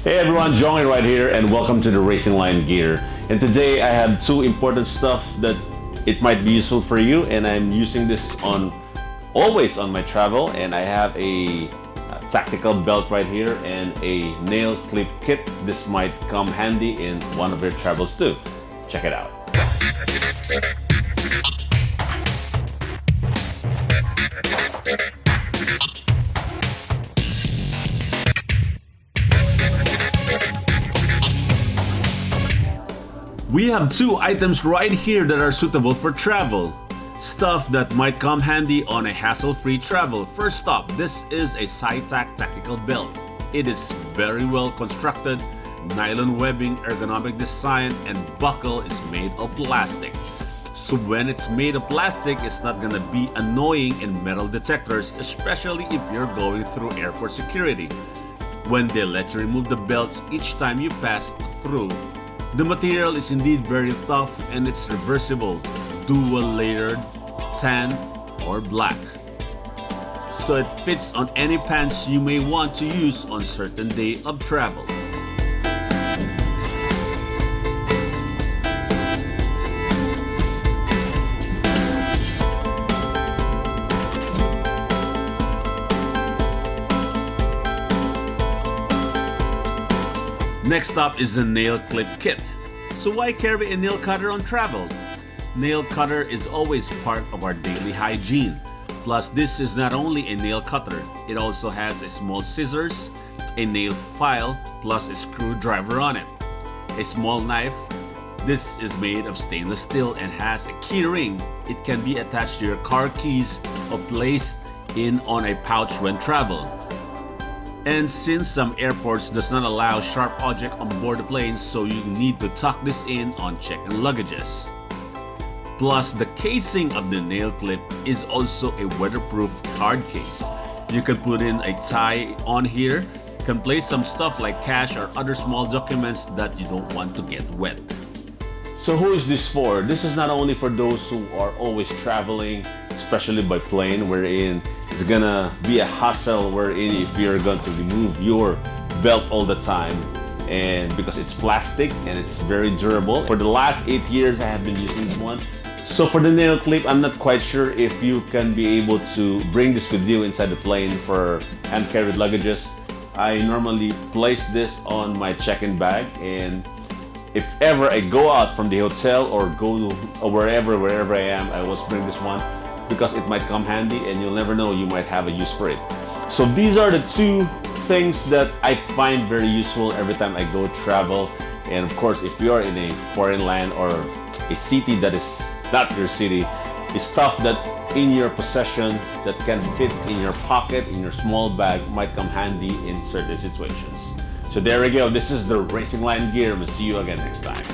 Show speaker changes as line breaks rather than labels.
Hey everyone, Johnny right here and welcome to the Racing Line Gear. And today I have two important stuff that it might be useful for you, and I'm using this always on my travel. And I have a tactical belt right here and a nail clip kit. This might come handy in one of your travels too. Check it out. We have two items right here that are suitable for travel. Stuff that might come handy on a hassle-free travel. First up, this is a Cytac Tactical Belt. It is very well constructed, nylon webbing, ergonomic design, and buckle is made of plastic. So when it's made of plastic, it's not gonna be annoying in metal detectors, especially if you're going through airport security. When they let you remove the belts each time you pass through, the material is indeed very tough and it's reversible, dual layered, tan, or black. So it fits on any pants you may want to use on certain day of travel. Next up is a nail clip kit. So why carry a nail cutter on travel? Nail cutter is always part of our daily hygiene. Plus, this is not only a nail cutter, it also has a small scissors, a nail file, plus a screwdriver on it. A small knife. This is made of stainless steel and has a key ring. It can be attached to your car keys or placed in on a pouch when travel. And since some airports does not allow sharp object on board the plane, so you need to tuck this in on check-in luggages. Plus, the casing of the nail clip is also a weatherproof card case. You can put in a tie on here, can place some stuff like cash or other small documents that you don't want to get wet. So who is this for? This is not only for those who are always traveling, especially by plane, wherein it's gonna be a hassle wherein if you're going to remove your belt all the time, and because it's plastic and it's very durable. For the last 8 years I have been using this one. So for the nail clip, I'm not quite sure if you can be able to bring this with you inside the plane for hand carried luggages. I normally place this on my check-in bag, and if ever I go out from the hotel or go wherever I am, I always bring this one because it might come handy and you'll never know, you might have a use for it. So these are the two things that I find very useful every time I go travel. And of course, if you are in a foreign land or a city that is not your city, it's stuff that in your possession that can fit in your pocket, in your small bag, might come handy in certain situations. So there we go. This is the Racing Line Gear. We'll see you again next time.